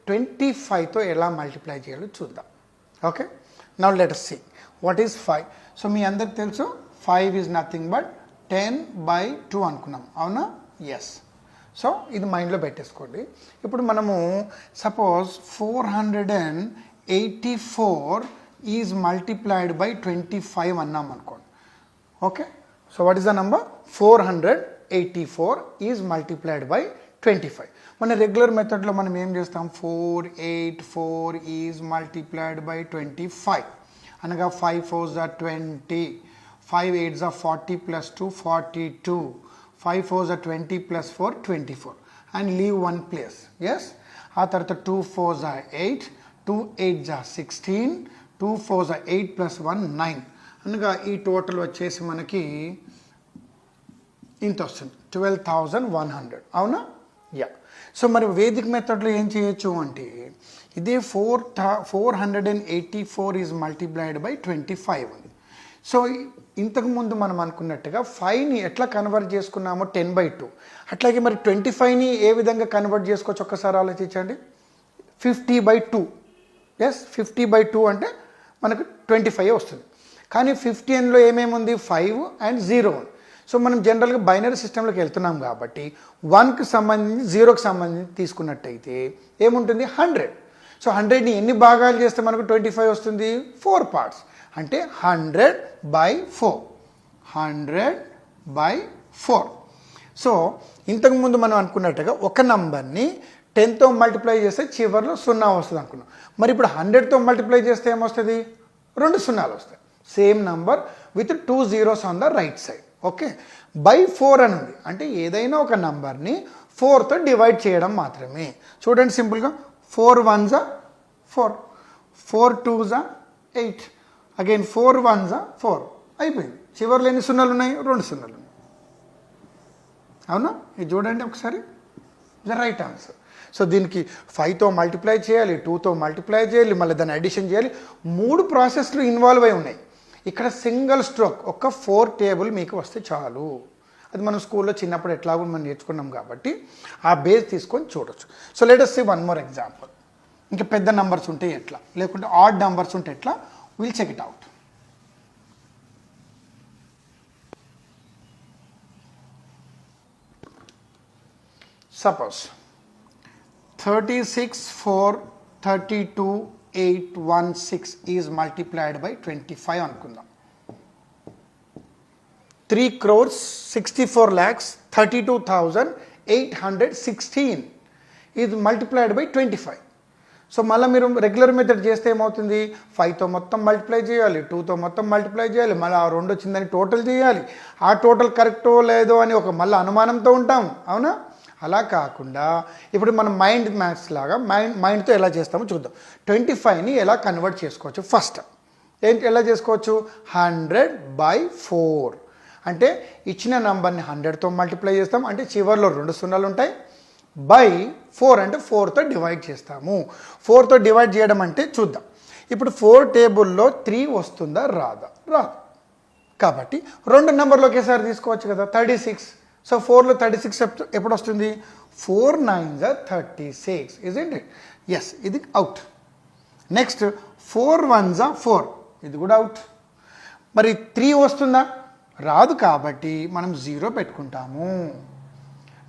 25తో ఎలా మల్టిప్లై చేయాలో చూద్దాం. Okay, now let us see what is 5. So మీ అందరికి తెలుసు 5 ఈజ్ నథింగ్ బట్ 10/2 అనుకున్నాం, అవునా? ఎస్. సో ఇది మైండ్లో పెట్టేసుకోండి. ఇప్పుడు మనము సపోజ్ 484 ఈజ్ మల్టిప్లైడ్ బై 25 అన్నాం అనుకోండి. Okay, so what is the number? 484 is multiplied by 25. మన రెగ్యులర్ మెథడ్లో మనం ఏం చేస్తాం? 484 ఈజ్ మల్టిప్లైడ్ బై 25 అనగా 5 4s are 20, 5 8s are 40 plus 2 42, 5 4s are 20 plus 4 24 and leave one place. Yes, ఆ తర్వాత 2 4s are 8, 2 8s are 16, 2 4s are 8 plus 1 9 అనగా ఈ టోటల్ వచ్చేసి మనకి ఇంత వస్తుంది 12,100, అవునా? యా. సో మరి వేదిక్ మెథడ్లో ఏం చేయొచ్చు అంటే ఇదే 484 ఈజ్ మల్టిప్లైడ్ బై 25 ఉంది. సో ఇంతకుముందు మనం అనుకున్నట్టుగా 5ని ఎట్లా కన్వర్ట్ చేసుకున్నామో 10/2, అట్లాగే మరి 25ని ఏ విధంగా కన్వర్ట్ చేసుకోవచ్చు ఒక్కసారి ఆలోచించండి. 50/2. ఎస్, 50/2 అంటే మనకు 25 వస్తుంది. కానీ 15లో ఏమేమి ఉంది? 5 and 0 ఉంది. సో మనం జనరల్గా బైనరీ సిస్టంలోకి వెళ్తున్నాం కాబట్టి 1కి సంబంధించి 0కి సంబంధించి తీసుకున్నట్టయితే ఏముంటుంది? 100. సో 100ని ఎన్ని భాగాలు చేస్తే మనకు 25 వస్తుంది? 4 parts. అంటే 100/4. 100/4. సో ఇంతకుముందు మనం అనుకున్నట్టుగా ఒక నంబర్ని 10తో మల్టిప్లై చేస్తే చివరిలో 0 వస్తుంది అనుకున్నాం. మరి ఇప్పుడు 100తో మల్టిప్లై చేస్తే ఏమొస్తుంది? 2 0 వస్తాయి. Same number with 2 zeros on the right side. Okay, by 4 అని ఉంది అంటే ఏదైనా ఒక నంబర్ని 4తో డివైడ్ చేయడం మాత్రమే. చూడండి సింపుల్గా 4 1s are 4, 4 2s are 8, again 4 1s are 4. అయిపోయింది. చివరిలో ఎన్ని సున్నాలు ఉన్నాయి? 2 సున్నాలు ఉన్నాయి, అవునా? ఇది చూడండి ఒకసారి, ద రైట్ ఆన్సర్. సో దీనికి 5తో మల్టిప్లై చేయాలి, 2తో మల్టిప్లై చేయాలి, మళ్ళీ దాన్ని అడిషన్ చేయాలి. 3 ప్రాసెస్లు ఇన్వాల్వ్ అయి ఉన్నాయి. ఇక్కడ సింగిల్ స్ట్రోక్ ఒక 4 టేబుల్ మీకు వస్తే చాలు. అది మనం స్కూల్లో చిన్నప్పుడు ఎట్లాగో మనం నేర్చుకున్నాం కాబట్టి ఆ బేస్ తీసుకొని చూడొచ్చు. So let us see one more example. ఇంకా పెద్ద నంబర్స్ ఉంటే ఎట్లా, లేకుంటే ఆడ్ నంబర్స్ ఉంటే ఎట్లా, will check it out. Suppose 36 4 32 816 is multiplied by 25 అనుకుందాం. 3,64,32,816 ఈజ్ మల్టిప్లైడ్ బై 25. సో మళ్ళీ మీరు రెగ్యులర్ మెథడ్ చేస్తే ఏమవుతుంది? 5తో మొత్తం మల్టిప్లై చేయాలి, 2తో మొత్తం మల్టిప్లై చేయాలి, మళ్ళీ ఆ 2 వచ్చిందని టోటల్ చేయాలి. ఆ టోటల్ కరెక్టో లేదో అని ఒక మళ్ళీ అనుమానంతో ఉంటాం, అవునా? అలా కాకుండా ఇప్పుడు మనం మైండ్ మ్యాథ్స్ లాగా మైండ్తో ఎలా చేస్తామో చూద్దాం. 25ని ఎలా కన్వర్ట్ చేసుకోవచ్చు ఫస్ట్. ఏంటి ఎలా చేసుకోవచ్చు? 100/4 అంటే ఇచ్చిన నెంబర్ని 100తో మల్టిప్లై చేస్తాం అంటే చివరిలో 2 సున్నాలు ఉంటాయి. బై 4 అంటే 4తో డివైడ్ చేస్తాము. 4తో డివైడ్ చేయడం అంటే చూద్దాం. ఇప్పుడు 4 టేబుల్లో 3 వస్తుందా? రాదా? రాదు. కాబట్టి 2 నెంబర్లు ఒకేసారి తీసుకోవచ్చు కదా. 36. సో 4లో 36 ఎప్పుడు వస్తుంది? 4 9s are 36, isn't it? Yes, ఇది అవుట్. నెక్స్ట్ 4 1s are 4, ఇది కూడా అవుట్. మరి 3 వస్తుందా? రాదు. కాబట్టి మనం 0 పెట్టుకుంటాము.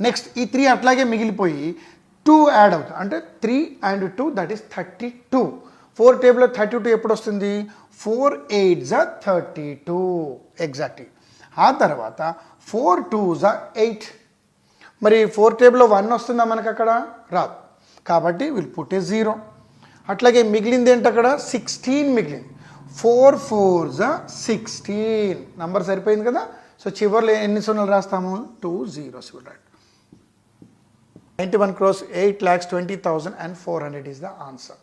నెక్స్ట్ ఈ 3 అట్లాగే మిగిలిపోయి 2 యాడ్ అవుతుంది అంటే 3 and 2 దట్ ఈస్ 32. 4 టేబుల్లో 32 ఎప్పుడు వస్తుంది? 4 8s are 32 ఎగ్జాక్ట్లీ. ఆ తర్వాత 4 2s are 8. మరి 4 టేబుల్లో 1 వస్తుందా మనకు? అక్కడ రాదు. కాబట్టి విల్ పుట్ ఏ 0. అట్లాగే మిగిలింది ఏంటి? అక్కడ 16 మిగిలింది. 4 4s are 16 నంబర్ సరిపోయింది కదా. సో చివరిలో ఎన్ని సున్నాలు రాస్తాము? 2 zeros will write. 91,08,20,400 is the answer.